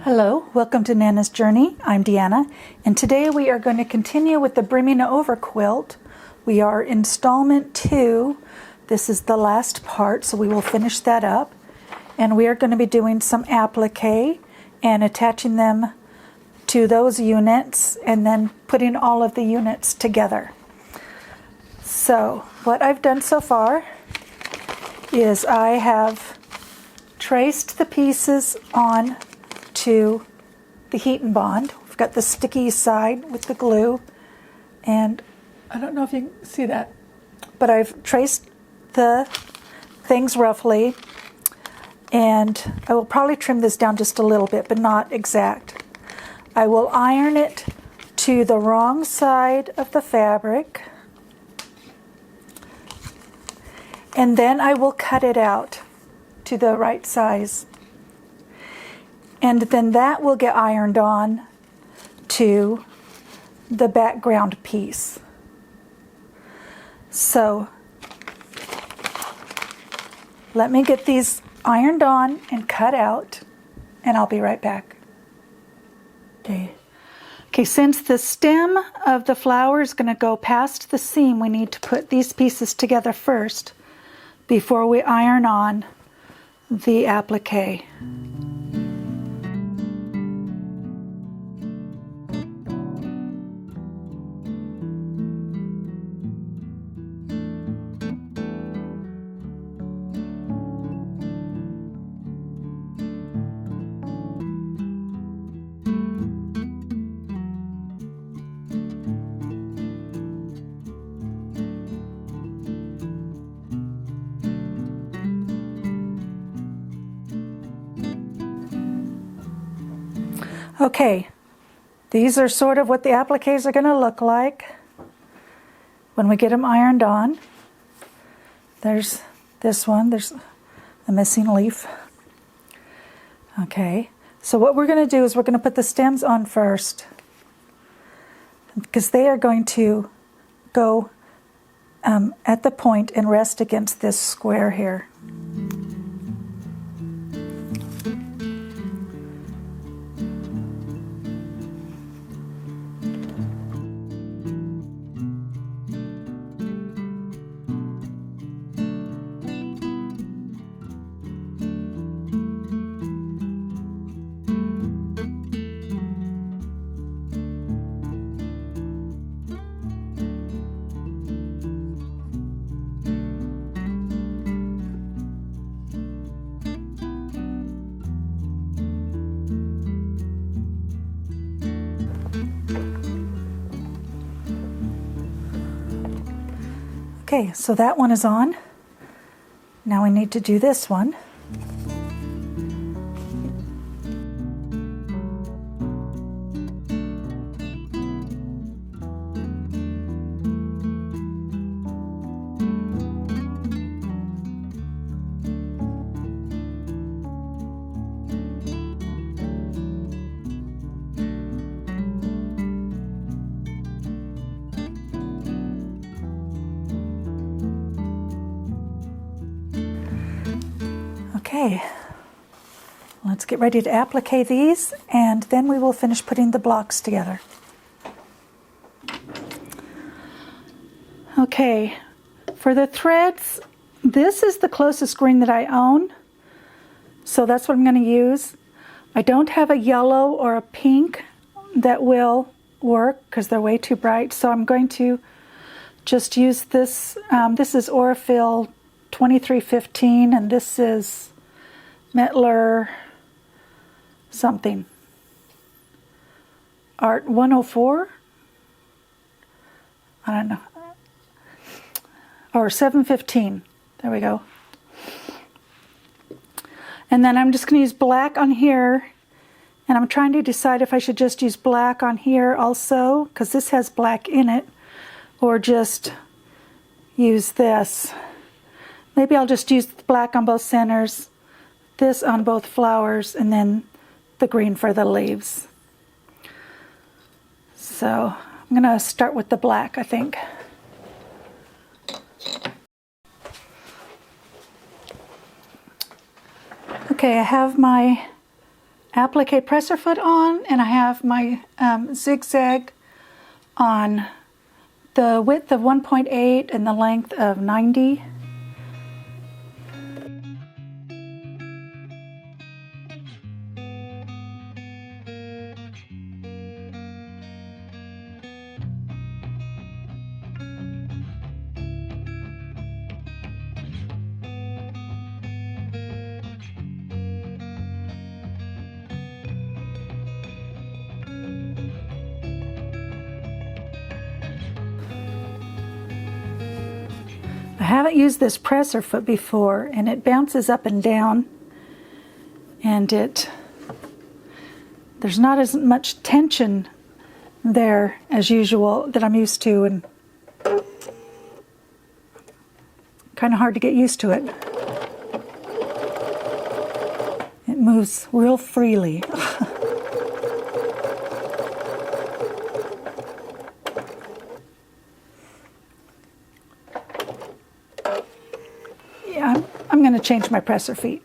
Hello, welcome to Nana's Journey. I'm Deanna, and today we are going to continue with the Brimming Over quilt. We are installment 2. This is the last part, so we will finish that up. And we are going to be doing some applique and attaching them to those units and then putting all of the units together. So what I've done so far is I have traced the pieces on to the heat and bond. We've got the sticky side with the glue, and I don't know if you can see that, but I've traced the things roughly, and I will probably trim this down just a little bit, but not exact. I will iron it to the wrong side of the fabric, and then I will cut it out to the right size. And then that will get ironed on to the background piece. So let me get these ironed on and cut out, and I'll be right back. Okay, since the stem of the flower is going to go past the seam, we need to put these pieces together first before we iron on the applique. Okay, these are sort of what the appliques are going to look like when we get them ironed on. There's this one, there's a missing leaf. Okay, so what we're going to do is we're going to put the stems on first, because they are going to go at the point and rest against this square here. Okay, so that one is on. Now we need to do this one. Okay, let's get ready to applique these, and then we will finish putting the blocks together. Okay, for the threads, this is the closest green that I own, so that's what I'm going to use. I don't have a yellow or a pink that will work because they're way too bright, so I'm going to just use this. This is Orifil 2315, and this is Metler something. Art 104? I don't know. Or 715. There we go. And then I'm just going to use black on here. And I'm trying to decide if I should just use black on here also, because this has black in it, or just use this. Maybe I'll just use black on both centers, this on both flowers, and then the green for the leaves. So I'm going to start with the black, I think. Okay, I have my applique presser foot on, and I have my zigzag on the width of 1.8 and the length of 90. I haven't used this presser foot before, and it bounces up and down, and there's not as much tension there as usual that I'm used to, and kind of hard to get used to it. It moves real freely. Yeah, I'm going to change my presser feet.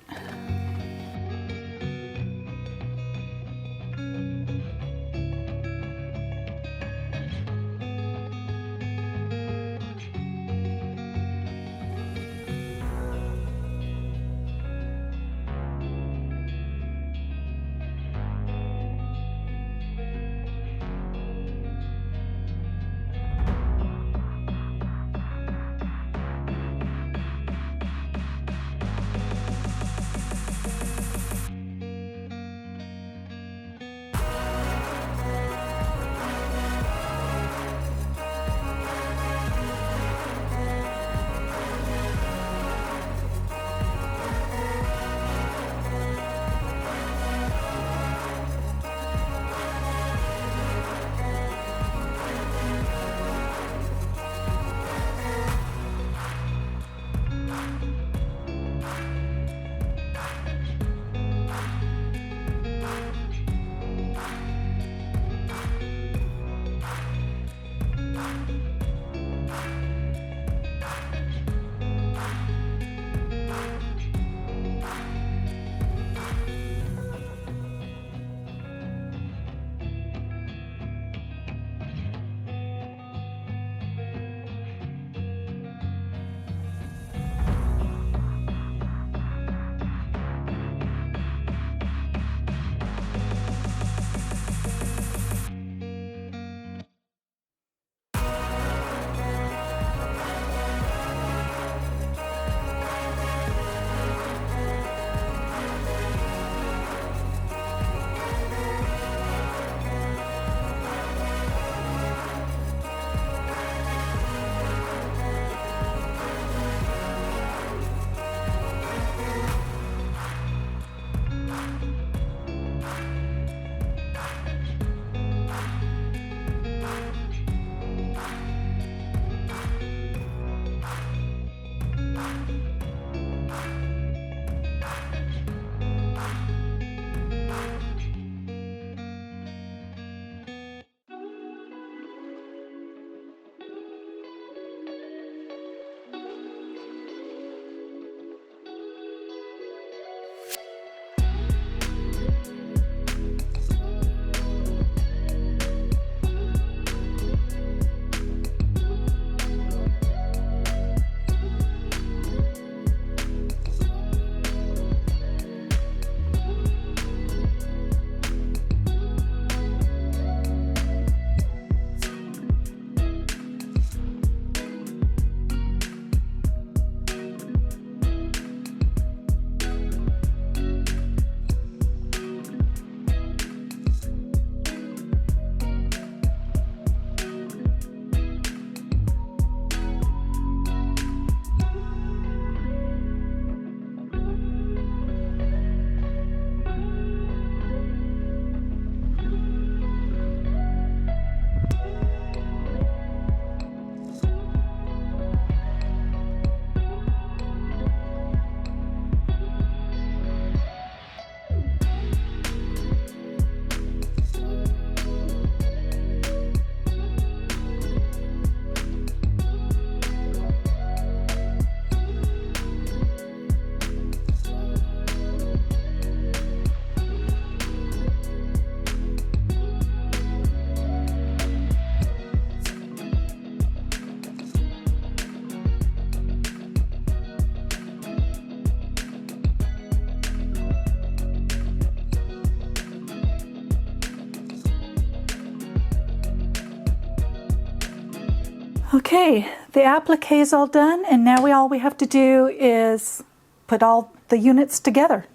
Okay, the applique is all done, and now all we have to do is put all the units together.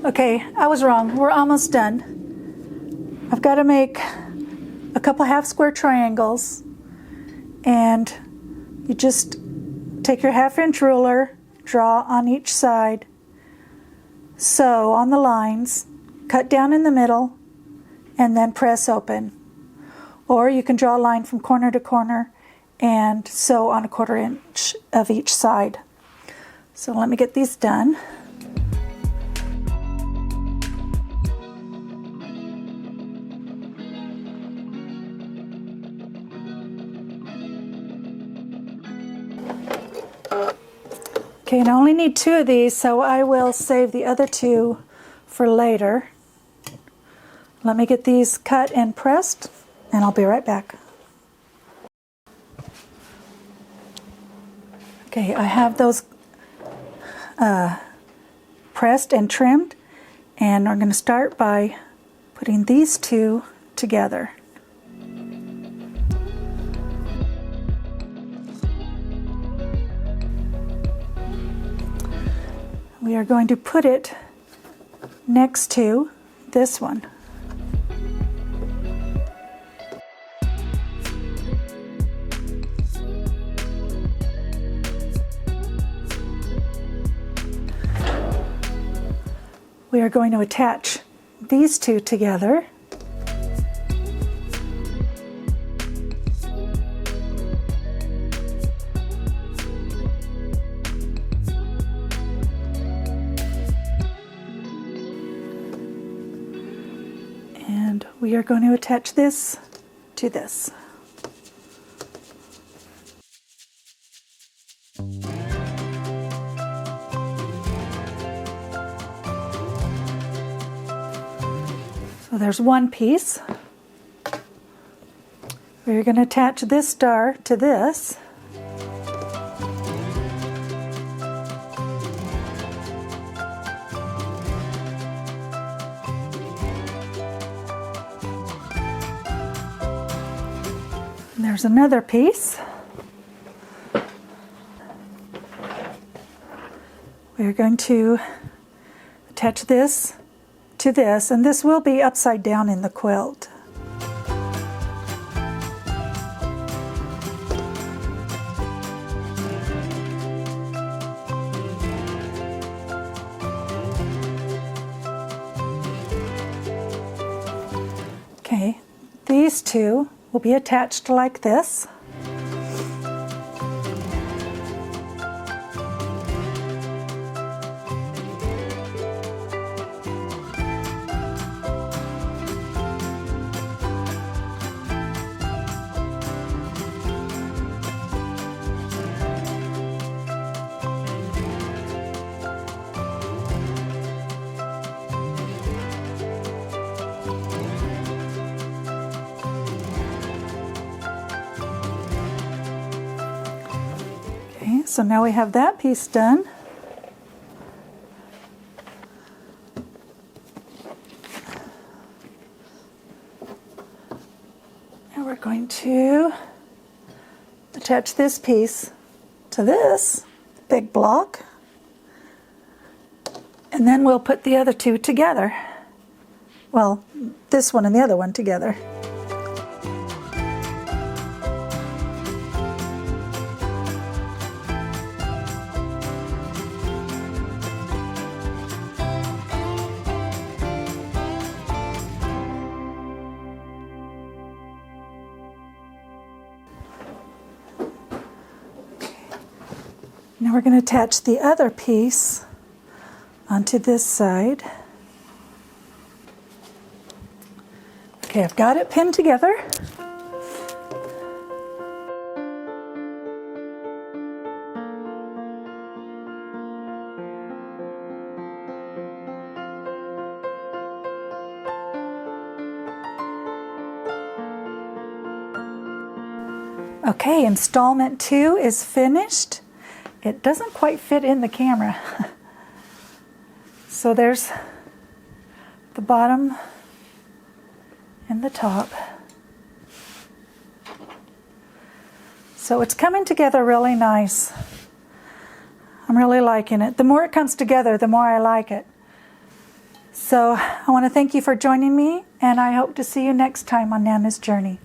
Okay, I was wrong. We're almost done. I've got to make a couple half square triangles, and you just take your 1/2-inch ruler, draw on each side, sew on the lines, cut down in the middle, and then press open. Or you can draw a line from corner to corner and sew on a 1/4 inch of each side. So let me get these done. Okay, and I only need 2 of these, so I will save the other 2 for later. Let me get these cut and pressed, and I'll be right back. Okay, I have those pressed and trimmed, and I'm going to start by putting these 2 together. We are going to put it next to this one. We are going to attach these 2 together. And we are going to attach this to this. So there's one piece. We're going to attach this star to this. And there's another piece. We're going to attach this to this, and this will be upside down in the quilt. Okay, these 2 will be attached like this. So now we have that piece done. Now we're going to attach this piece to this big block, and then we'll put the other 2 together. Well, this one and the other one together. Now we're going to attach the other piece onto this side. Okay, I've got it pinned together. Okay, installment 2 is finished. It doesn't quite fit in the camera. So there's the bottom and the top. So it's coming together really nice. I'm really liking it. The more it comes together, the more I like it. So I want to thank you for joining me, and I hope to see you next time on Nana's Journey.